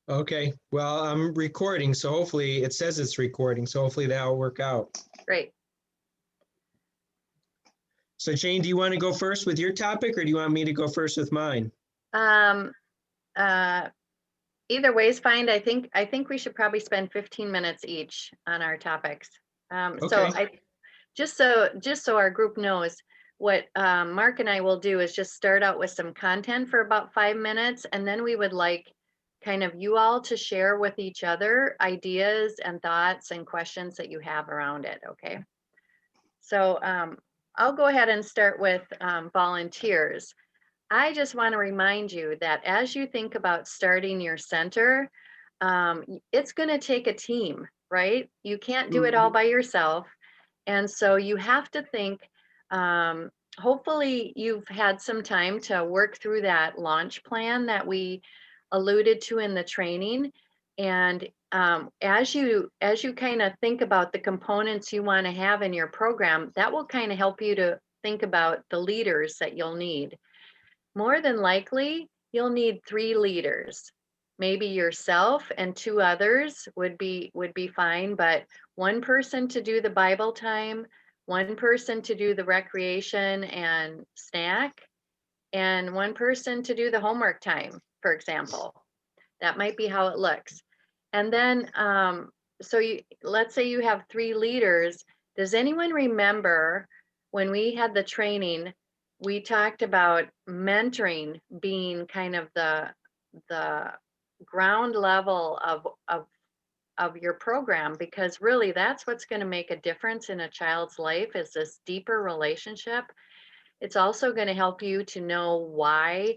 Okay, well, I'm recording, so hopefully it says it's recording, so hopefully that'll work out. Great. So Jane, do you want to go first with your topic or do you want me to go first with mine? Um, uh, Either way is fine. I think we should probably spend 15 minutes each on our topics. So Okay, just so our group knows, what Mark and I will do is just start out with some content for about 5 minutes, and then we would like kind of you all to share with each other ideas and thoughts and questions that you have around it. Okay. So I'll go ahead and start with volunteers. I just want to remind you that as you think about starting your center, it's going to take a team, right? You can't do it all by yourself. And so you have to think, um, hopefully, you've had some time to work through that launch plan that we alluded to in the training. And as you kind of think about the components you want to have in your program, that will kind of help you to think about the leaders that you'll need. More than likely, you'll need 3 leaders. Maybe yourself and 2 others would be fine, but one person to do the Bible time, one person to do the recreation and snack, and one person to do the homework time, for example. That might be how it looks. And then, let's say you have 3 leaders. Does anyone remember when we had the training, we talked about mentoring being kind of the ground level of your program, because really that's what's going to make a difference in a child's life is this deeper relationship. It's also going to help you to know why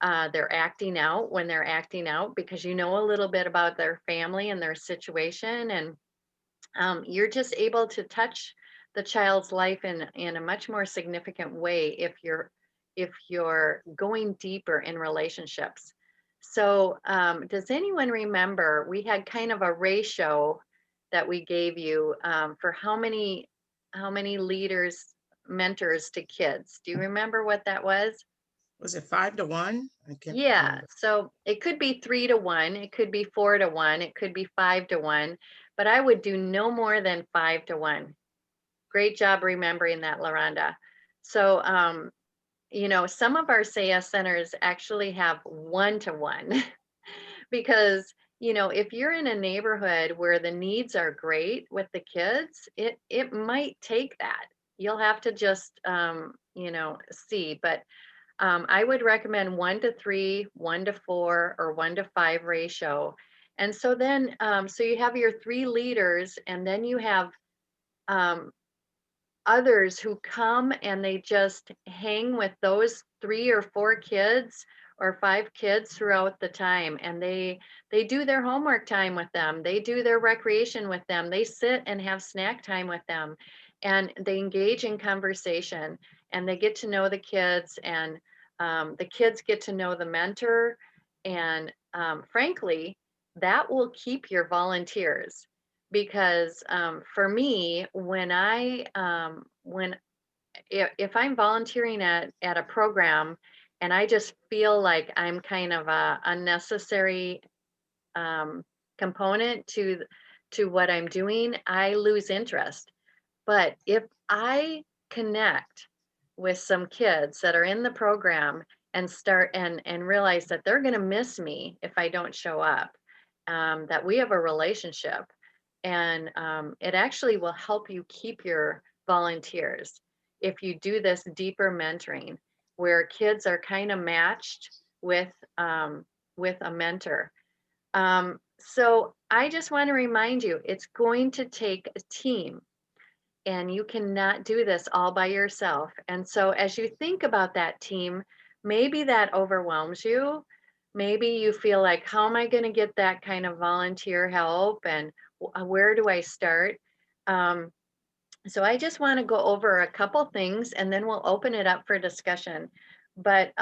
they're acting out when they're acting out, because you know a little bit about their family and their situation, and you're just able to touch the child's life in a much more significant way if you're going deeper in relationships. So does anyone remember we had kind of a ratio that we gave you for how many leaders, mentors to kids? Do you remember what that was? Was it 5 to 1? I can't Yeah, remember. so it could be 3 to 1, it could be 4 to 1, it could be 5 to 1, but I would do no more than 5 to 1. Great job remembering that, Laranda. So, some of our SAYS centers actually have 1 to 1 because, if you're in a neighborhood where the needs are great with the kids, it might take that. You'll have to just, see, but I would recommend 1 to 3, 1 to 4, or 1 to 5 ratio. And so then, so you have your 3 leaders, and then you have um, others who come and they just hang with those 3 or 4 kids or 5 kids throughout the time, and they do their homework time with them, they do their recreation with them, they sit and have snack time with them, and they engage in conversation, and they get to know the kids, and the kids get to know the mentor, and frankly, that will keep your volunteers, because for me, when if I'm volunteering at a program and I just feel like I'm kind of a unnecessary um, component to what I'm doing, I lose interest. But if I connect with some kids that are in the program and start and realize that they're going to miss me if I don't show up, that we have a relationship, and it actually will help you keep your volunteers if you do this deeper mentoring where kids are kind of matched with a mentor. So I just want to remind you, it's going to take a team, and you cannot do this all by yourself. And so as you think about that team, maybe that overwhelms you. Maybe you feel like, how am I going to get that kind of volunteer help? And where do I start? Um, so I just want to go over a couple things, and then we'll open it up for discussion. But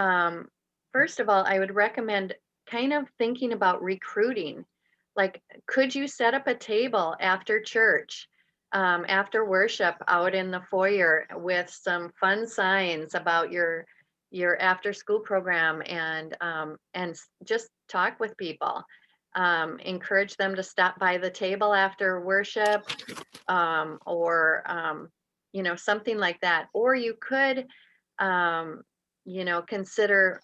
first of all, I would recommend kind of thinking about recruiting. Like, could you set up a table after church, after worship, out in the foyer with some fun signs about your after school program, and just talk with people. encourage them to stop by the table after worship, or something like that. Or you could consider,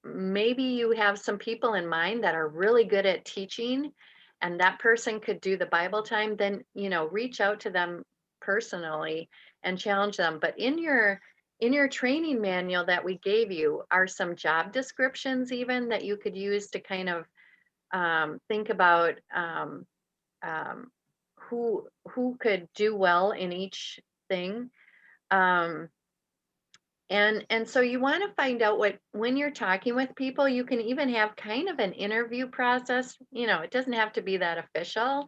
maybe you have some people in mind that are really good at teaching, and that person could do the Bible time. Then reach out to them personally and challenge them. But in your training manual that we gave you are some job descriptions even that you could use to kind of think about um, who could do well in each thing. Um, and so you want to find out when you're talking with people, you can even have kind of an interview process. It doesn't have to be that official,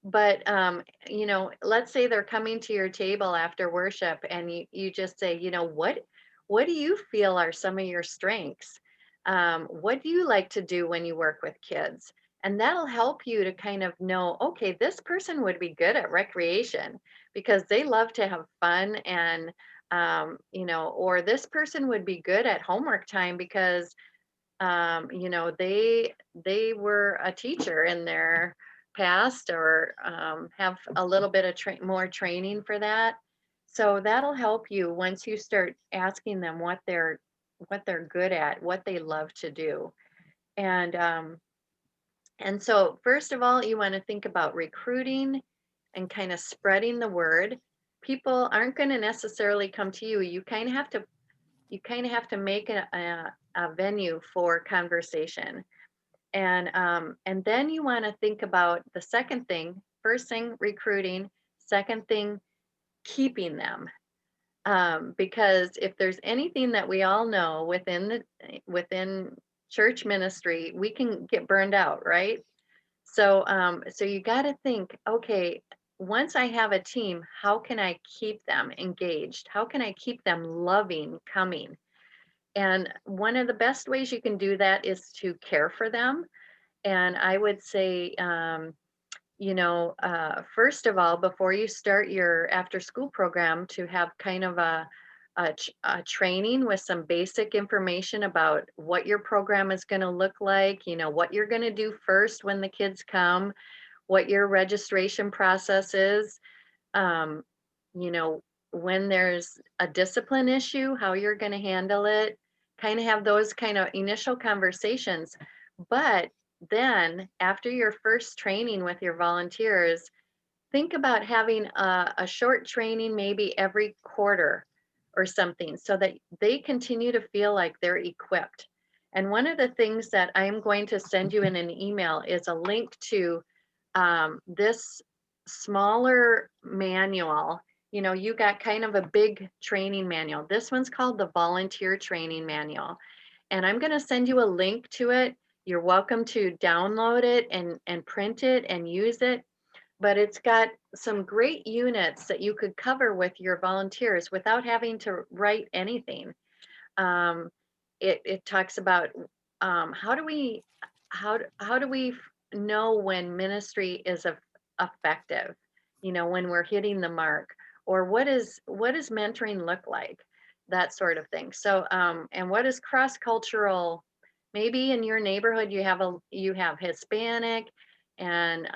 but let's say they're coming to your table after worship, and you just say, what do you feel are some of your strengths? What do you like to do when you work with kids? And that'll help you to kind of know, okay, this person would be good at recreation because they love to have fun, and or this person would be good at homework time because they were a teacher in their past, or have a little bit of more training for that. So that'll help you once you start asking them what they're good at, what they love to do. And so first of all, you want to think about recruiting and kind of spreading the word. People aren't going to necessarily come to you. You kind of have to make a venue for conversation. And then you want to think about the second thing. First thing, recruiting. Second thing, keeping them. Because if there's anything that we all know within church ministry, we can get burned out, right? So you got to think, okay, once I have a team, how can I keep them engaged? How can I keep them loving coming? And one of the best ways you can do that is to care for them. And I would say, first of all, before you start your after school program, to have kind of a training with some basic information about what your program is going to look like, what you're going to do first when the kids come, what your registration process is, um, you know, when there's a discipline issue, how you're going to handle it, kind of have those kind of initial conversations. But then after your first training with your volunteers, think about having a short training maybe every quarter or something, so that they continue to feel like they're equipped. And one of the things that I'm going to send you in an email is a link to this smaller manual. You got kind of a big training manual. This one's called the Volunteer Training Manual. And I'm going to send you a link to it. You're welcome to download it and print it and use it. But it's got some great units that you could cover with your volunteers without having to write anything. Um, it talks about how do we know when ministry is effective, when we're hitting the mark, or what does mentoring look like, that sort of thing. So and what is cross-cultural? Maybe in your neighborhood you have Hispanic and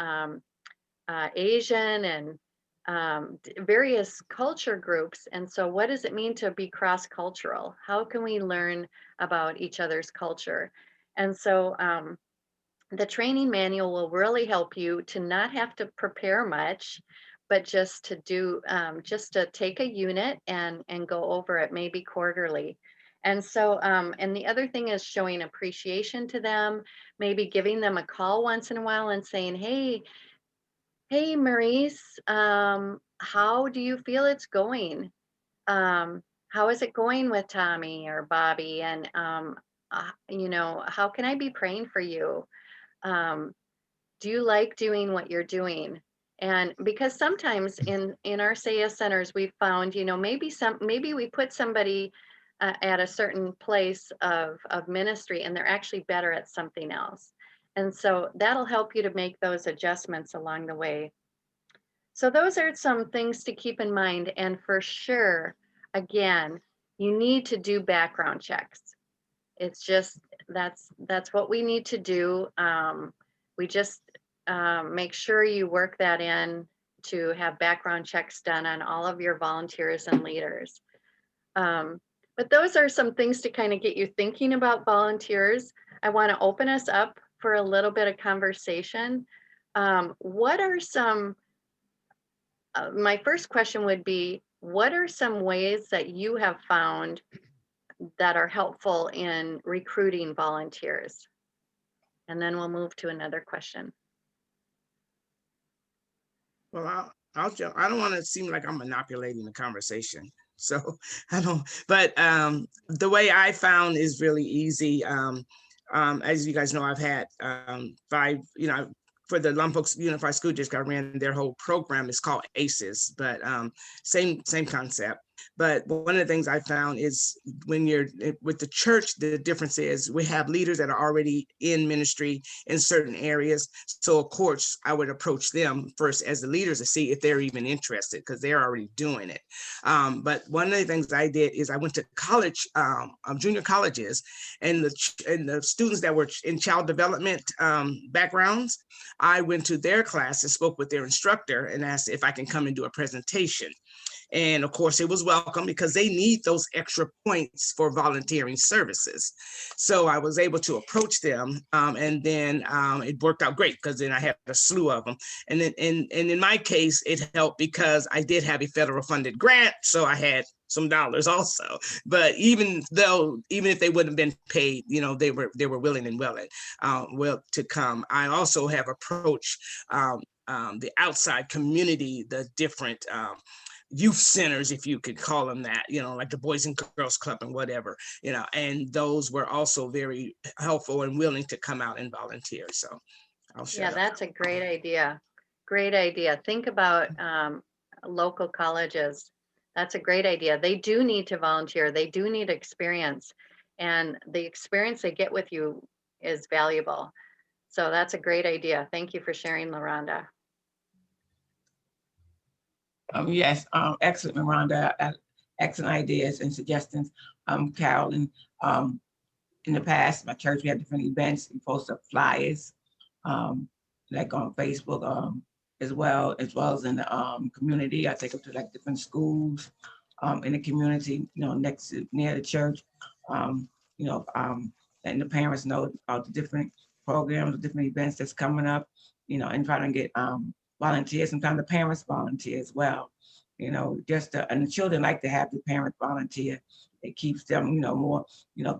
Asian and various culture groups. And so what does it mean to be cross-cultural? How can we learn about each other's culture? And so the training manual will really help you to not have to prepare much, but just to take a unit and go over it maybe quarterly. And so, and the other thing is showing appreciation to them, maybe giving them a call once in a while and saying, hey, Maurice, how do you feel it's going? How is it going with Tommy or Bobby? And, how can I be praying for you? Um, do you like doing what you're doing? And because sometimes in our SAYA centers, we found, maybe we put somebody at a certain place of ministry, and they're actually better at something else. And so that'll help you to make those adjustments along the way. So those are some things to keep in mind. And for sure, again, you need to do background checks. It's just, that's what we need to do. We just make sure you work that in to have background checks done on all of your volunteers and leaders. But those are some things to kind of get you thinking about volunteers. I want to open us up for a little bit of conversation. What are some, my first question would be, what are some ways that you have found that are helpful in recruiting volunteers? And then we'll move to another question. Well, I'll jump. I don't want to seem like I'm manipulating the conversation. So I don't, but the way I found is really easy. As you guys know, I've had 5, for the Lompoc Unified School District, I ran their whole program. It's called ACES, but same concept. But one of the things I found is when you're with the church, the difference is we have leaders that are already in ministry in certain areas. So of course, I would approach them first as the leaders to see if they're even interested because they're already doing it. But one of the things I did is I went to college, junior colleges, and the students that were in child development backgrounds, I went to their class and spoke with their instructor and asked if I can come and do a presentation. And of course, it was welcome because they need those extra points for volunteering services. So I was able to approach them, and then it worked out great because then I had a slew of them. And then in my case, it helped because I did have a federal funded grant, so I had some dollars also. But even if they wouldn't have been paid, they were willing and willing to come. I also have approached the outside community, the different youth centers, if you could call them that, like the Boys and Girls Club and whatever, and those were also very helpful and willing to come out and volunteer. So I'll shut Yeah, up. that's a great idea. Great idea. Think about local colleges. That's a great idea. They do need to volunteer. They do need experience. And the experience they get with you is valuable. So that's a great idea. Thank you for sharing, LaRonda. Yes, excellent, Miranda. Excellent ideas and suggestions. Carolyn, in the past, my church, we had different events. We post up flyers, like on Facebook, as well as in the community. I take them to like different schools in the community, near the church. Letting the parents know about the different programs, different events that's coming up, and trying to get volunteers. Sometimes the parents volunteer as well, and the children like to have the parents volunteer. It keeps them, more,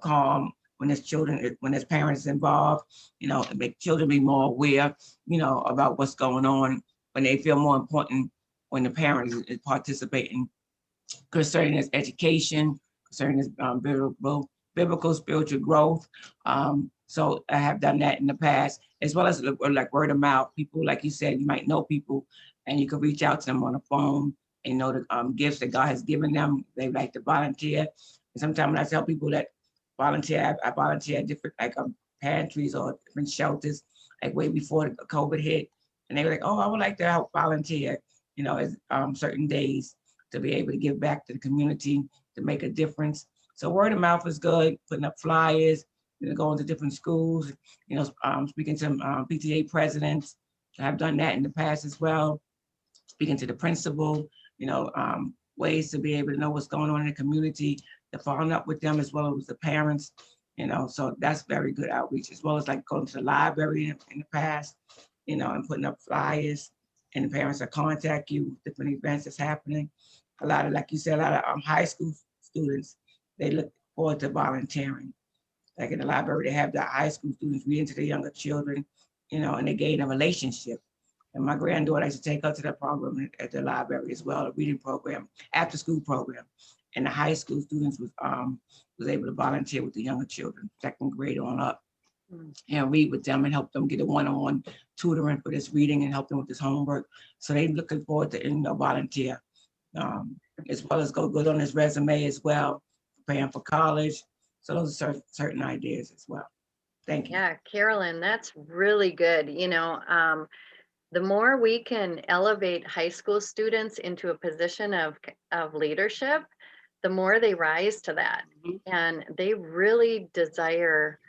calm when there's parents involved, it make children be more aware, about what's going on, when they feel more important when the parents is participating concerning his education, concerning his biblical spiritual growth. So I have done that in the past, as well as like word of mouth. People, like you said, you might know people and you can reach out to them on the phone and know the gifts that God has given them. They like to volunteer. And sometimes when I tell people that volunteer, I volunteer at different pantries or different shelters, like way before the COVID hit. And they were like, oh, I would like to help volunteer, as certain days to be able to give back to the community, to make a difference. So word of mouth is good, putting up flyers, going to different schools, speaking to PTA presidents. I've done that in the past as well, speaking to the principal, ways to be able to know what's going on in the community, to following up with them as well as the parents, so that's very good outreach, as well as like going to the library in the past, and putting up flyers, and the parents will contact you, different events that's happening. A lot of, like you said, a lot of high school students, they look forward to volunteering. Like in the library, they have the high school students reading to the younger children, and they gain a relationship. And my granddaughter, I used to take her to that program at the library as well, a reading program, after school program. And the high school students was able to volunteer with the younger children, second grade on up, and read with them and help them get a one-on-one tutoring for this reading and help them with this homework. So they're looking forward to volunteer, as well as go good on his resume as well, preparing for college. So those are certain ideas as well. Thank you. Yeah, Carolyn, that's really good. The more we can elevate high school students into a position of leadership, the more they rise to that. And they really desire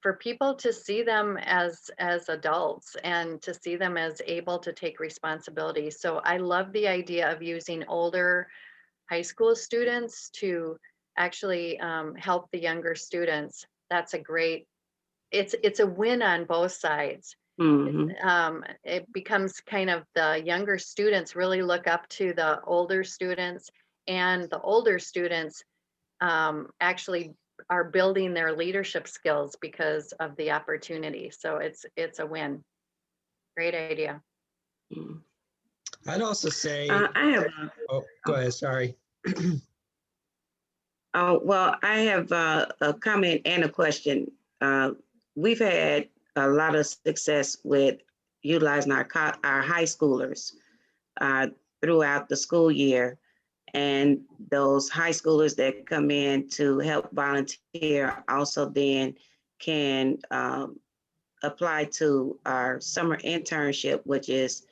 for people to see them as adults and to see them as able to take responsibility. So I love the idea of using older high school students to actually help the younger students. That's a great, it's a win on both sides. It becomes kind of the younger students really look up to the older students, and the older students actually are building their leadership skills because of the opportunity. So it's a win. Great idea. I'd also say, I have, oh, go ahead, sorry. well, I have a comment and a question. We've had a lot of success with utilizing our high schoolers throughout the school year. And those high schoolers that come in to help volunteer also then can apply to our summer internship, which is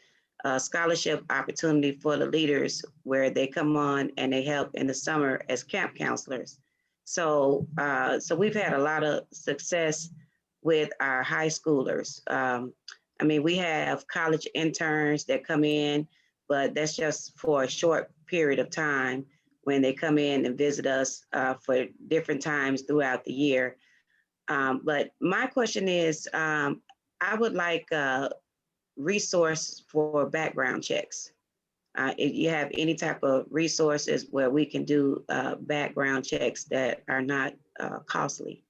a scholarship opportunity for the leaders, where they come on and they help in the summer as camp counselors. So, so we've had a lot of success with our high schoolers. I mean, we have college interns that come in, but that's just for a short period of time when they come in and visit us for different times throughout the year. But my question is, I would like a resource for background checks. If you have any type of resources where we can do background checks that are not costly.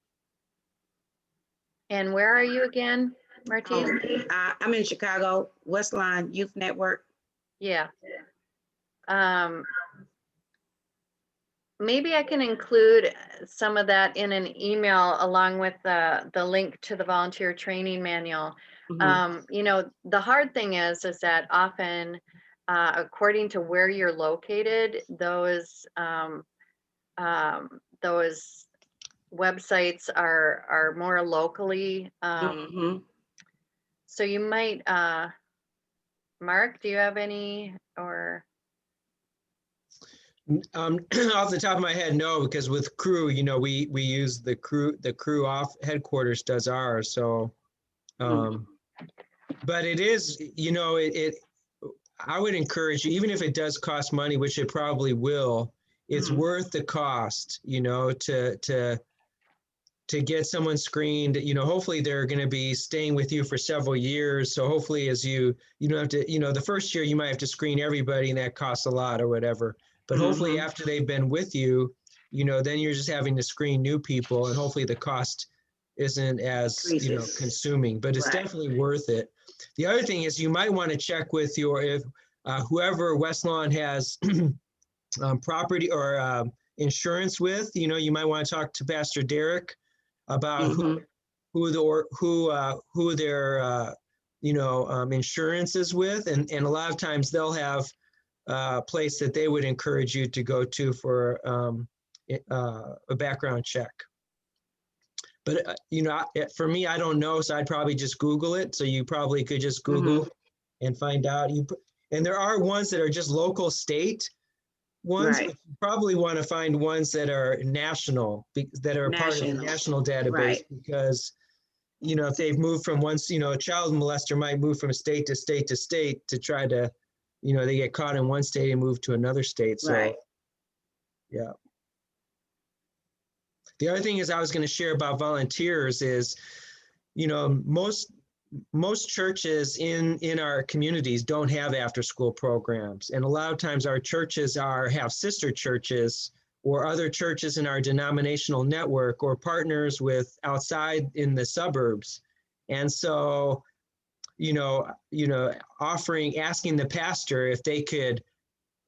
And where are you again, Martine? I'm in Chicago, Westline Youth Network. Yeah. Maybe I can include some of that in an email along with the link to the volunteer training manual. You know, the hard thing is that often, according to where you're located, those websites are more locally. So you might, Mark, do you have any, or? Off the top of my head, no, because with crew, you know, we use the crew off headquarters does ours. So, but it is, you know, I would encourage you, even if it does cost money, which it probably will, it's worth the cost, you know, to get someone screened. You know, hopefully they're going to be staying with you for several years. So hopefully as you don't have to, you know, the first year you might have to screen everybody and that costs a lot or whatever. But hopefully after they've been with you, you know, then you're just having to screen new people, and hopefully the cost isn't as, you know, consuming, but it's definitely worth it. The other thing is you might want to check with if whoever West Lawn has property or insurance with, you know, you might want to talk to Pastor Derek about who their you know, insurance is with, and a lot of times they'll have a place that they would encourage you to go to for a background check. But you know, for me, I don't know, so I'd probably just Google it. So you probably could just Google and find out. And there are ones that are just local state ones, but you probably want to find ones that are national, that are part of the national database, because, you know, if they've moved from once, you know, a child molester might move from state to state to state to try to, you know, they get caught in one state and move to another state. So, yeah. The other thing is I was going to share about volunteers is, you know, most churches in our communities don't have after-school programs. And a lot of times our churches have sister churches or other churches in our denominational network or partners with outside in the suburbs. And so, asking the pastor if they could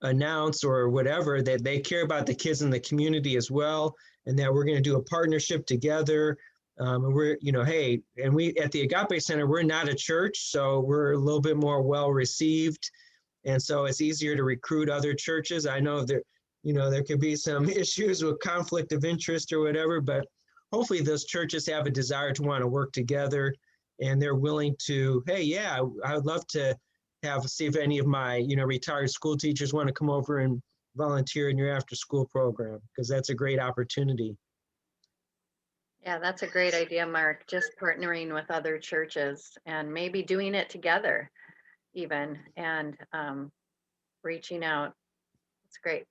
announce or whatever that they care about the kids in the community as well, and that we're going to do a partnership together. And we're, hey, and we at the Agape Center, we're not a church, so we're a little bit more well received. And so it's easier to recruit other churches. I know there could be some issues with conflict of interest or whatever, but hopefully those churches have a desire to want to work together, and they're willing to, hey, yeah, I would love to see if any of my, retired school teachers want to come over and volunteer in your after school program, because that's a great opportunity. Yeah, that's a great idea, Mark. Just partnering with other churches and maybe doing it together even, and reaching out. It's great.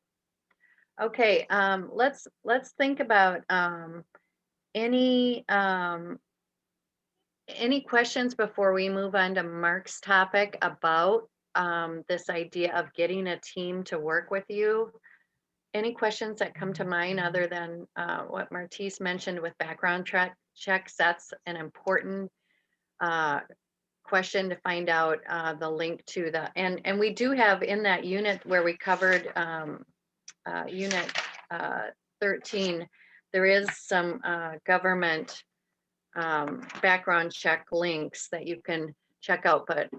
Okay, let's think about any any questions before we move on to Mark's topic about this idea of getting a team to work with you. Any questions that come to mind other than what Martise mentioned with background checks? That's an important uh, question to find out the link to the, and we do have in that unit where we covered unit 13, there is some government background check links that you can check out. But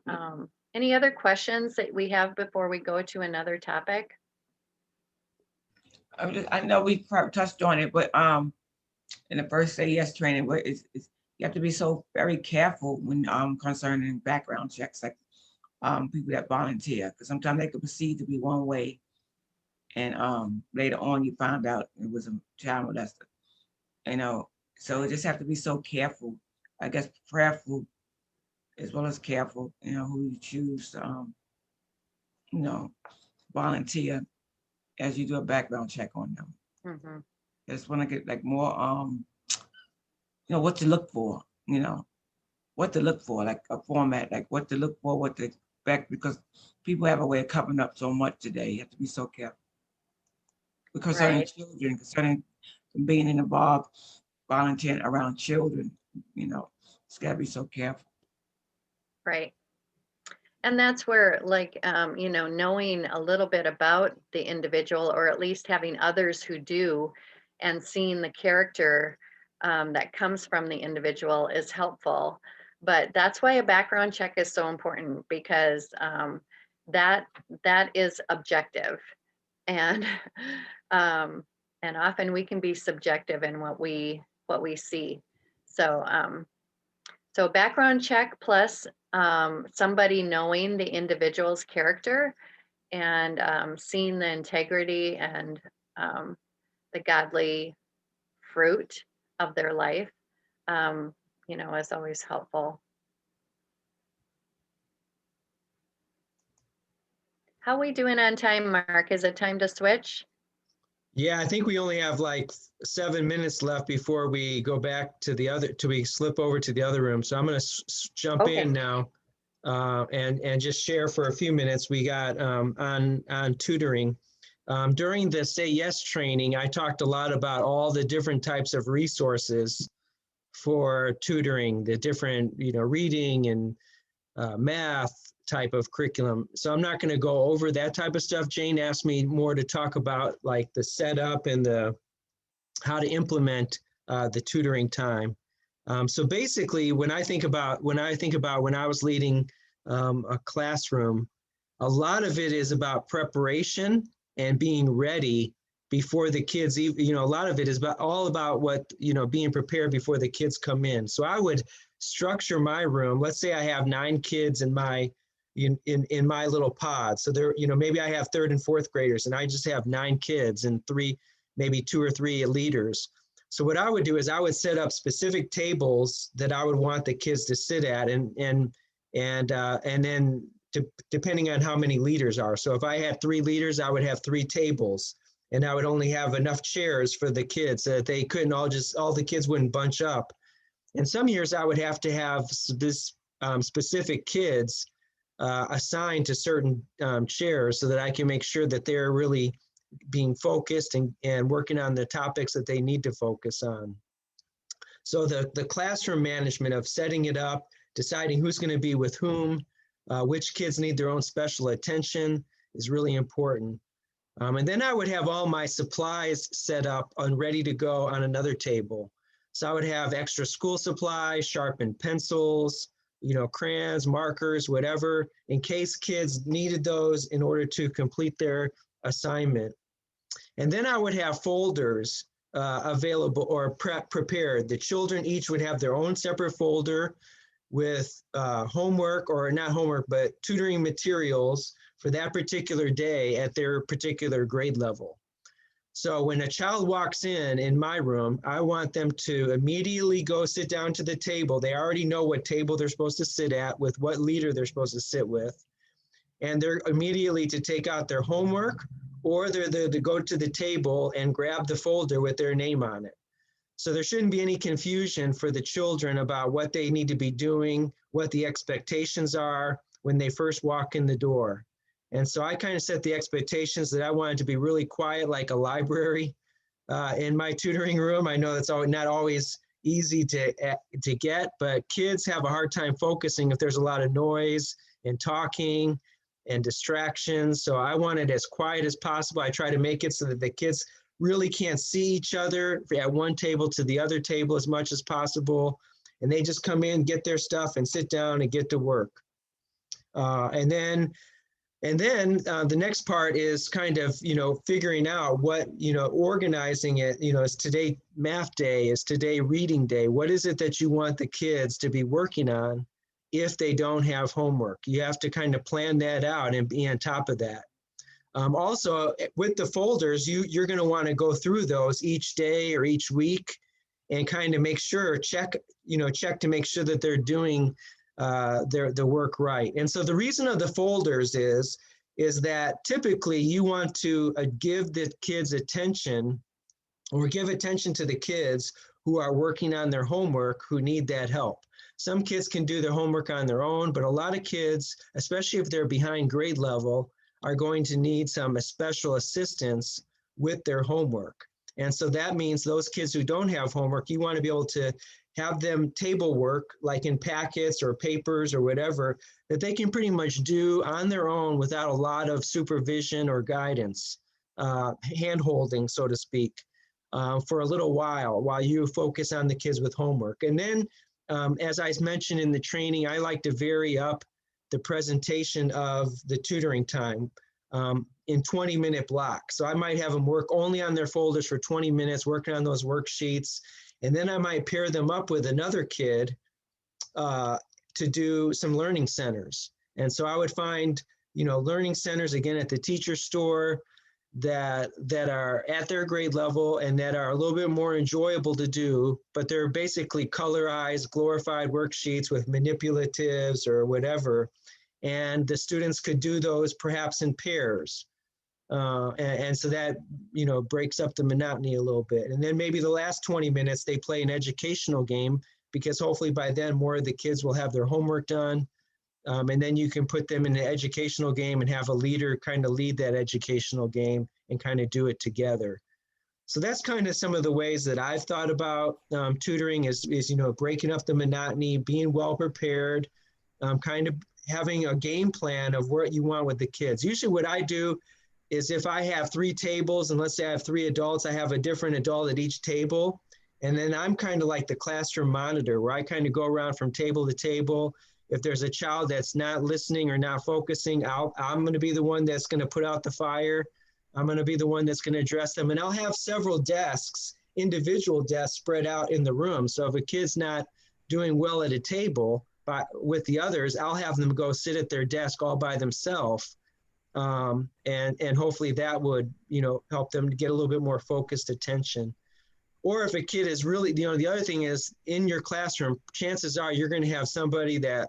any other questions that we have before we go to another topic? I know we probably touched on it, but in the first Say Yes training, where you have to be so very careful when concerning background checks, like people that volunteer, because sometimes they could proceed to be one way, and later on you find out it was a child molester. You know, so you just have to be so careful. I guess prayerful as well as careful. You know, who you choose to you know, volunteer as you do a background check on them. Mm-hmm. Just want to get like more you know, what to look for, you know, what to look for, like a format, like what to look for, what to expect, because people have a way of covering up so much today. You have to be so careful. Concerning Right. children, concerning being involved, volunteering around children, you know, it's got to be so careful. Right. And that's where, like, you know, knowing a little bit about the individual, or at least having others who do, and seeing the character that comes from the individual is helpful. But that's why a background check is so important, because that is objective, and and often we can be subjective in what we see. So so background check plus somebody knowing the individual's character, and seeing the integrity and the godly fruit of their life, you know, is always helpful. How are we doing on time, Mark? Is it time to switch? Yeah, I think we only have like 7 minutes left before we go back to the other, till we slip over to the other room. So I'm going to jump Okay. in now and just share for a few minutes. We got on tutoring. During the Say Yes training, I talked a lot about all the different types of resources for tutoring, the different, you know, reading and math type of curriculum. So I'm not going to go over that type of stuff. Jane asked me more to talk about like the setup and the how to implement the tutoring time. So basically, when I think about when I was leading a classroom, a lot of it is about preparation and being ready before the kids, you know, a lot of it is all about what, you know, being prepared before the kids come in. So I would structure my room. Let's say I have 9 kids in my my little pod. So there, you know, maybe I have 3rd and 4th graders, and I just have 9 kids and maybe 2 or 3 leaders. So what I would do is I would set up specific tables that I would want the kids to sit at, and then depending on how many leaders are. So if I had 3 leaders, I would have 3 tables, and I would only have enough chairs for the kids so that they couldn't all the kids wouldn't bunch up. And some years I would have to have this specific kids assigned to certain chairs so that I can make sure that they're really being focused and working on the topics that they need to focus on. So the classroom management of setting it up, deciding who's going to be with whom, which kids need their own special attention is really important. And then I would have all my supplies set up and ready to go on another table. So I would have extra school supplies, sharpened pencils, you know, crayons, markers, whatever, in case kids needed those in order to complete their assignment. And then I would have folders available or prepared. The children each would have their own separate folder with homework, or not homework, but tutoring materials for that particular day at their particular grade level. So when a child walks in my room, I want them to immediately go sit down to the table. They already know what table they're supposed to sit at with what leader they're supposed to sit with. And they're immediately to take out their homework, or they're to go to the table and grab the folder with their name on it. So there shouldn't be any confusion for the children about what they need to be doing, what the expectations are when they first walk in the door. And so I kind of set the expectations that I wanted to be really quiet, like a library in my tutoring room. I know that's not always easy to get, but kids have a hard time focusing if there's a lot of noise and talking and distractions. So I want it as quiet as possible. I try to make it so that the kids really can't see each other at one table to the other table as much as possible. And they just come in, get their stuff, and sit down and get to work. And then the next part is kind of, figuring out what, organizing it, is today math day, is today reading day? What is it that you want the kids to be working on if they don't have homework? You have to kind of plan that out and be on top of that. Also, with the folders, you're going to want to go through those each day or each week and kind of make sure, check to make sure that they're doing the work right. And so the reason of the folders is that typically you want to give the kids attention, or give attention to the kids who are working on their homework, who need that help. Some kids can do their homework on their own, but a lot of kids, especially if they're behind grade level, are going to need some special assistance with their homework. And so that means those kids who don't have homework, you want to be able to have them table work, like in packets or papers or whatever, that they can pretty much do on their own without a lot of supervision or guidance, hand-holding, so to speak, for a little while you focus on the kids with homework. And then, as I mentioned in the training, I like to vary up the presentation of the tutoring time in 20-minute blocks. So I might have them work only on their folders for 20 minutes, working on those worksheets. And then I might pair them up with another kid to do some learning centers. And so I would find, learning centers, again, at the teacher store that are at their grade level and that are a little bit more enjoyable to do, but they're basically colorized, glorified worksheets with manipulatives or whatever. And the students could do those perhaps in pairs. And so that, breaks up the monotony a little bit. And then maybe the last 20 minutes, they play an educational game, because hopefully by then more of the kids will have their homework done. And then you can put them in an educational game and have a leader kind of lead that educational game and kind of do it together. So that's kind of some of the ways that I've thought about tutoring is breaking up the monotony, being well prepared, kind of having a game plan of what you want with the kids. Usually what I do is, if I have 3 tables and let's say I have 3 adults, I have a different adult at each table. And then I'm kind of like the classroom monitor, where I kind of go around from table to table. If there's a child that's not listening or not focusing, I'm going to be the one that's going to put out the fire. I'm going to be the one that's going to address them. And I'll have several desks, individual desks spread out in the room. So if a kid's not doing well at a table with the others, I'll have them go sit at their desk all by themselves. And hopefully that would, help them to get a little bit more focused attention. Or if a kid is really, the other thing is, in your classroom, chances are you're going to have somebody that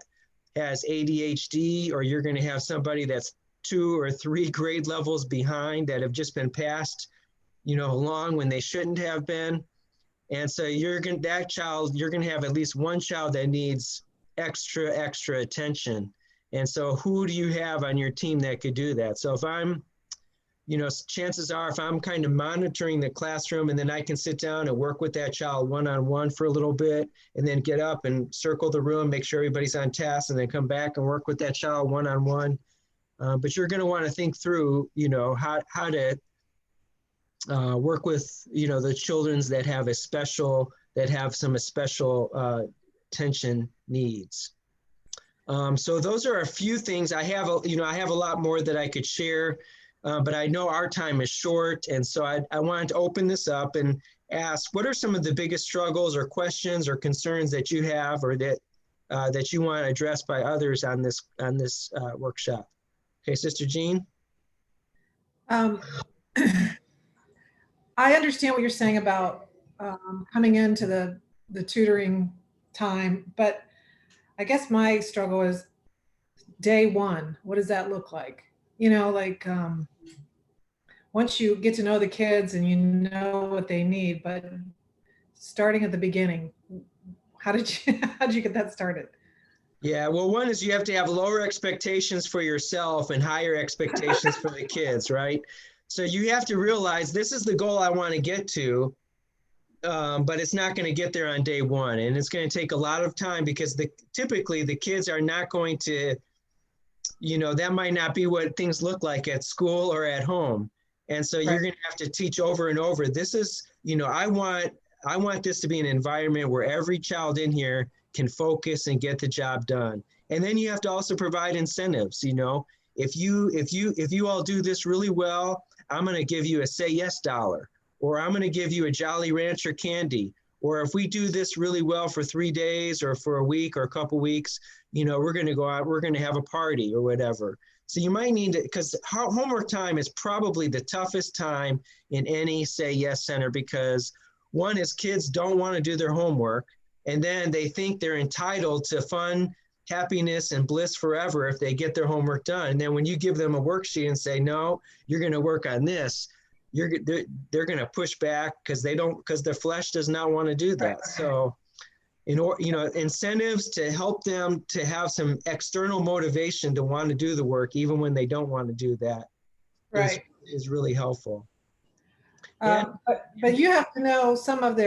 has ADHD, or you're going to have somebody that's 2 or 3 grade levels behind that have just been passed, along when they shouldn't have been. And so you're going to have at least one child that needs extra attention. And so who do you have on your team that could do that? So if I'm, chances are, if I'm kind of monitoring the classroom, and then I can sit down and work with that child one-on-one for a little bit, and then get up and circle the room, make sure everybody's on task, and then come back and work with that child one-on-one. But you're going to want to think through, how to work with, the children that have some special attention needs. So those are a few things. I have a lot more that I could share, but I know our time is short. And so I wanted to open this up and ask, what are some of the biggest struggles or questions or concerns that you have, or that you want addressed by others on this workshop? Okay, Sister Jean. I understand what you're saying about coming into the tutoring time, but I guess my struggle is day one. What does that look like? You know, like once you get to know the kids and you know what they need, but starting at the beginning, how did you get that started? Yeah, well, one is you have to have lower expectations for yourself and higher expectations for the kids, right? So you have to realize this is the goal I want to get to, but it's not going to get there on day one. And it's going to take a lot of time because typically the kids are not going to, that might not be what things look like at school or at home. And so you're going to have to teach over and over. This is, I want this to be an environment where every child in here can focus and get the job done. And then you have to also provide incentives. If you all do this really well, I'm going to give you a say yes dollar, or I'm going to give you a Jolly Rancher candy. Or if we do this really well for 3 days or for a week or a couple weeks, we're going to go out, we're going to have a party or whatever. So you might need to, because homework time is probably the toughest time in any say yes center, because one is kids don't want to do their homework. And then they think they're entitled to fun, happiness, and bliss forever if they get their homework done. And then when you give them a worksheet and say, no, you're going to work on this, they're going to push back because their flesh does not want to do that. So, incentives to help them to have some external motivation to want to do the work, even when they don't want to do that, is really helpful. But you have to know some of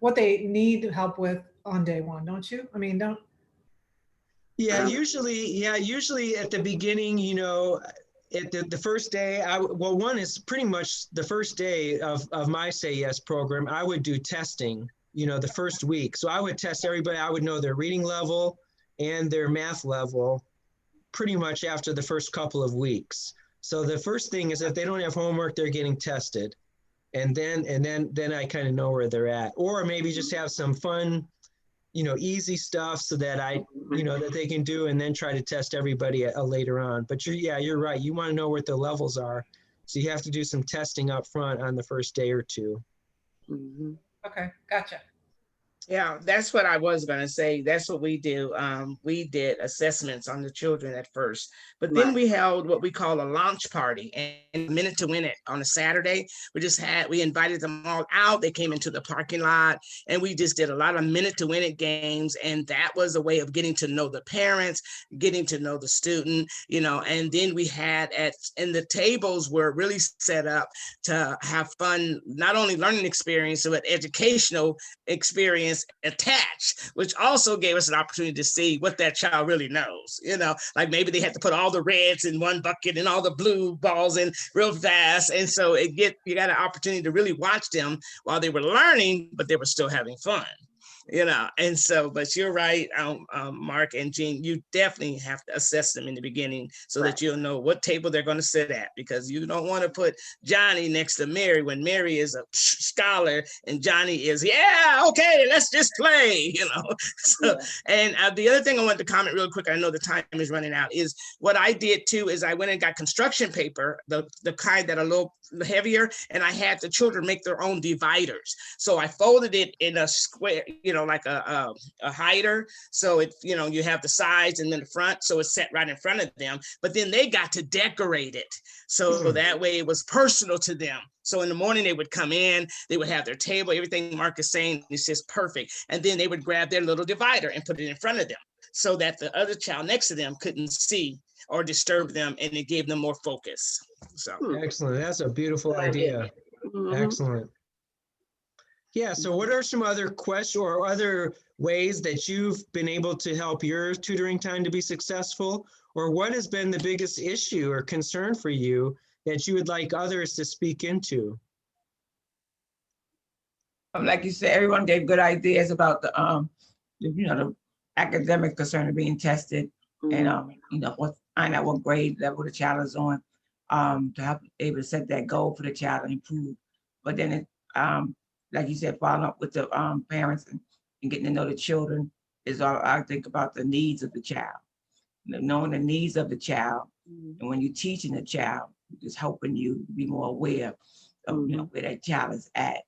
what they need help with on day one, don't you? I mean, don't. Yeah, usually at the beginning, at the first day, one is pretty much the first day of my Say Yes program, I would do testing, the first week. So I would test everybody. I would know their reading level and their math level pretty much after the first couple of weeks. So the first thing is if they don't have homework, they're getting tested. And then I kind of know where they're at. Or maybe just have some fun, easy stuff so that that they can do, and then try to test everybody later on. But you're right. You want to know what the levels are. So you have to do some testing up front on the first day or two. Mm-hmm. Okay, gotcha. Yeah, that's what I was going to say. That's what we do. We did assessments on the children at first, but then we held what we call a launch party, and Minute to Win It on a Saturday. We invited them all out. They came into the parking lot, and we just did a lot of Minute to Win It games. And that was a way of getting to know the parents, getting to know the student, and then we had and the tables were really set up to have fun, not only learning experience, but educational experience attached, which also gave us an opportunity to see what that child really knows. Like maybe they had to put all the reds in one bucket and all the blue balls in real fast. And so you got an opportunity to really watch them while they were learning, but they were still having fun. And so, but you're right, Mark and Jean, you definitely have to assess them in the beginning so that you'll know what table they're going to sit at, because you don't want to put Johnny next to Mary when Mary is a scholar and Johnny is, okay, let's just play, So, and the other thing I want to comment real quick, I know the time is running out, is what I did too, is I went and got construction paper, the kind that are a little heavier, and I had the children make their own dividers. So I folded it in a square, like a hider. So it, you have the sides and then the front. So it's set right in front of them, but then they got to decorate it. So that way it was personal to them. So in the morning they would come in, they would have their table, everything Mark is saying is just perfect. And then they would grab their little divider and put it in front of them so that the other child next to them couldn't see or disturb them, and it gave them more focus. So excellent. That's a beautiful idea. Mm-hmm. Excellent. Yeah, so what are some other questions or other ways that you've been able to help your tutoring time to be successful? Or what has been the biggest issue or concern for you that you would like others to speak into? Like you said, everyone gave good ideas about the academic concern of being tested, and find out what grade level the child is on, to help able to set that goal for the child and improve. But then it, like you said, following up with the parents and getting to know the children is all. I think about the needs of the child, knowing the needs of the child, and when you're teaching the child, it's helping you be more aware of, you know, where that child is at,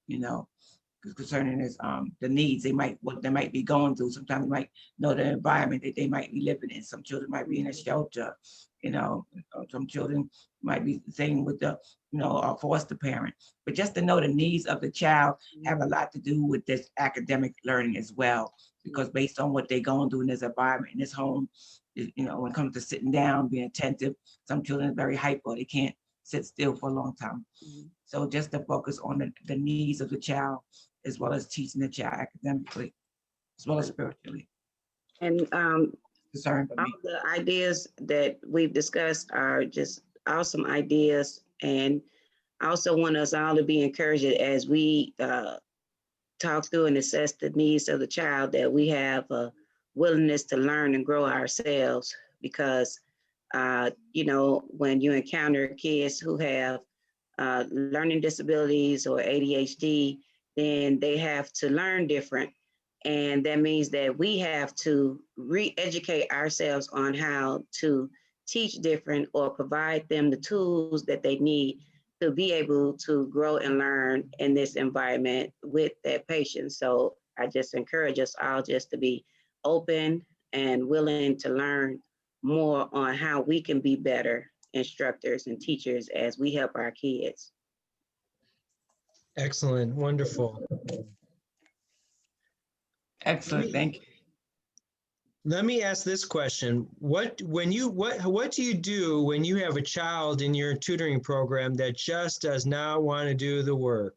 you know, concerning his the needs what they might be going through. Sometimes they might know the environment that they might be living in. Some children might be in a shelter, you know, some children might be the same with the, you know, a foster parent. But just to know the needs of the child have a lot to do with this academic learning as well, because based on what they're going through in this environment, in this home, you know, when it comes to sitting down, being attentive, some children are very hyper, they can't sit still for a long time. So just to focus on the needs of the child, as well as teaching the child academically, as well as spiritually. And Concern for all me. the ideas that we've discussed are just awesome ideas. And I also want us all to be encouraged as we talk through and assess the needs of the child, that we have a willingness to learn and grow ourselves, because you know, when you encounter kids who have learning disabilities or ADHD, then they have to learn different. And that means that we have to re-educate ourselves on how to teach different, or provide them the tools that they need to be able to grow and learn in this environment with their patients. So I just encourage us all just to be open and willing to learn more on how we can be better instructors and teachers as we help our kids. Excellent, wonderful. Excellent, thank you. Let me ask this question. What do you do when you have a child in your tutoring program that just does not want to do the work?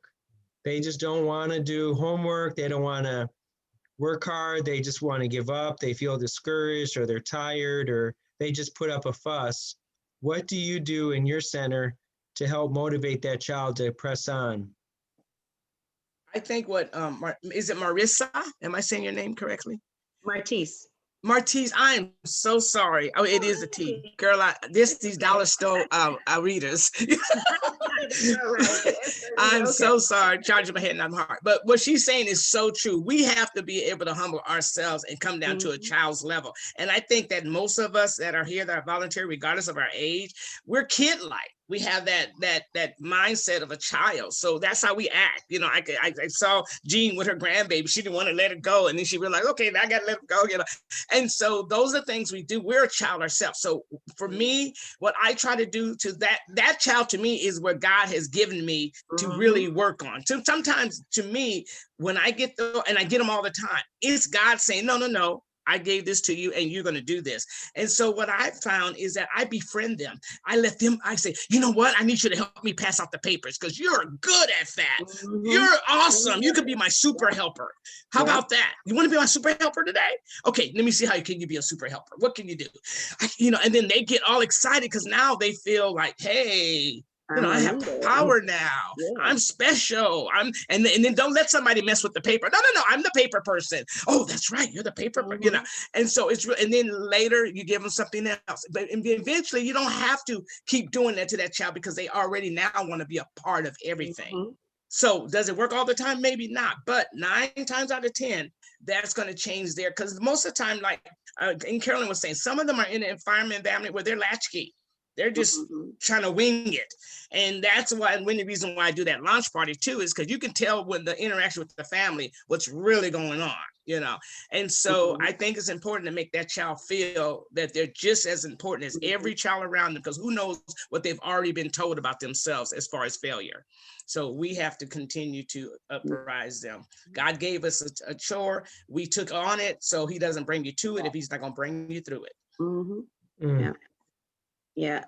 They just don't want to do homework. They don't want to work hard. They just want to give up. They feel discouraged, or they're tired, or they just put up a fuss. What do you do in your center to help motivate that child to press on? I think what, is it Marissa? Am I saying your name correctly? Martise. Martise, I am so sorry. Oh, it is a T. Girl, these dollar store readers. I'm so sorry, charging my head, not my heart. But what she's saying is so true. We have to be able to humble ourselves and come down to a child's level. And I think that most of us that are here that are volunteer, regardless of our age, we're kid-like. We have that mindset of a child. So that's how we act. You know, I saw Jean with her grandbaby. She didn't want to let it go. And then she realized, okay, now I got to let it go, you know. And so those are things we do. We're a child ourselves. So for me, what I try to do to that child, to me, is where God has given me to really work on. So sometimes to me, when I get and I get them all the time, it's God saying, no, I gave this to you and you're going to do this. And so what I found is that I befriend them. I say, you know what? I need you to help me pass out the papers because you're good at that. You're awesome. You could be my super helper. How about that? You want to be my super helper today? Okay, let me see how you can be a super helper. What can you do? And then they get all excited because now they feel like, hey, I have power now. Yeah. I'm special. And then don't let somebody mess with the paper. No, I'm the paper person. Oh, that's right. You're the paper person, And so it's and then later you give them something else. But eventually you don't have to keep doing that to that child because they already now want to be a part of everything. So does it work all the time? Maybe not. But 9 times out of 10, that's going to change there. Because most of the time, like and Carolyn was saying, some of them are in an environment where they're latchkey. They're just trying to wing it. And that's why, the reason why I do that launch party too, is because you can tell when the interaction with the family, what's really going on, And so I think it's important to make that child feel that they're just as important as every child around them, because who knows what they've already been told about themselves as far as failure. So we have to continue to uprise them. God gave us a chore. We took on it. So he doesn't bring you to it if he's not going to bring you through it. Yeah.